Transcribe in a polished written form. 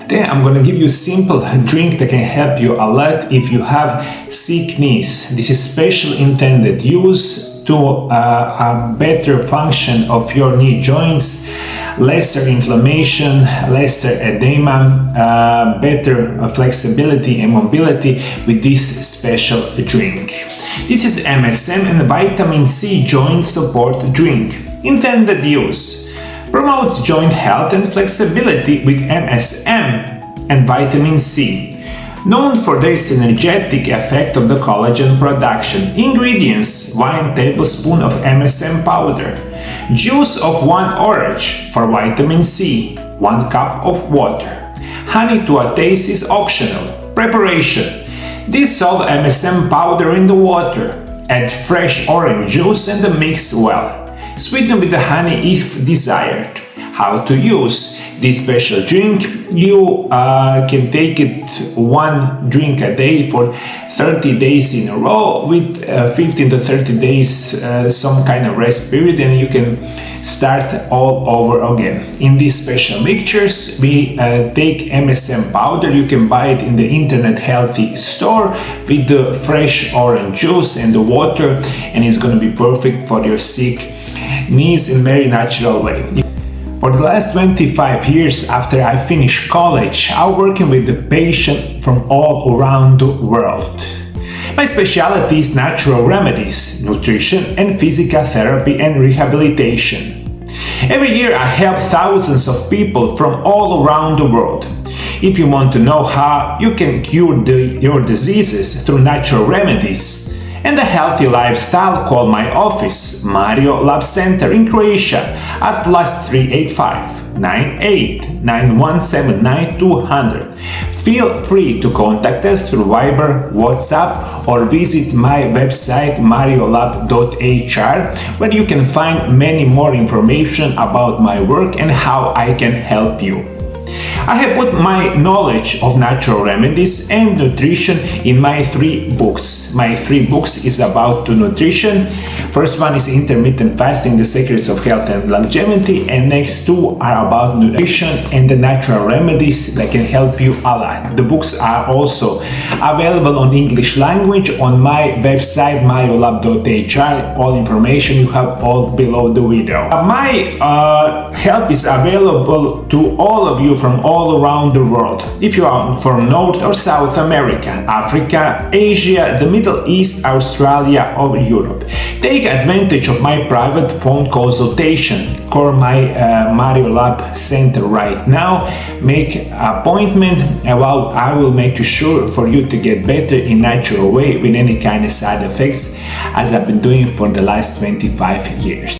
Then I'm gonna give you a simple drink that can help you a lot if you have sick knees. This is specially intended use to a better function of your knee joints, lesser inflammation, lesser edema, better flexibility and mobility with this special drink. This is MSM and Vitamin C joint support drink. Intended use: promotes joint health and flexibility with MSM and Vitamin C. Known for their synergistic effect of the collagen production. Ingredients: 1 tablespoon of MSM powder, juice of 1 orange for Vitamin C, 1 cup of water. Honey to a taste is optional. Preparation: dissolve MSM powder in the water, add fresh orange juice and mix well. Sweeten with the honey if desired. How to use this special drink? You can take it 1 drink a day for 30 days in a row with 15 to 30 days some kind of rest period, and you can start all over again. In these special mixtures we take MSM powder. You can buy it in the internet healthy store with the fresh orange juice and the water, and it's going to be perfect for your sick knees in very natural way. For the last 25 years after I finished college, I'm working with the patient from all around the world. My specialty is natural remedies, nutrition and physical therapy and rehabilitation. Every year I help thousands of people from all around the world. If you want to know how you can cure your diseases through natural remedies and a healthy lifestyle, call my office, MarioLab Center in Croatia at +385 98 9179 200. Feel free to contact us through Viber, WhatsApp, or visit my website MarioLab.hr, where you can find many more information about my work and how I can help you. I have put my knowledge of natural remedies and nutrition in my 3 books. My 3 books is about nutrition. First one is Intermittent Fasting, The Secrets of Health and Longevity, and next 2 are about nutrition and the natural remedies that can help you a lot. The books are also available on English language on my website MarioLab.hr. All information you have all below the video. My help is available to all of you from all around the world. If you are from North or South America, Africa, Asia, the Middle East, Australia or Europe, take advantage of my private phone consultation. Call my MarioLab Center right now, make an appointment, and I will make sure for you to get better in natural way with any kind of side effects, as I've been doing for the last 25 years.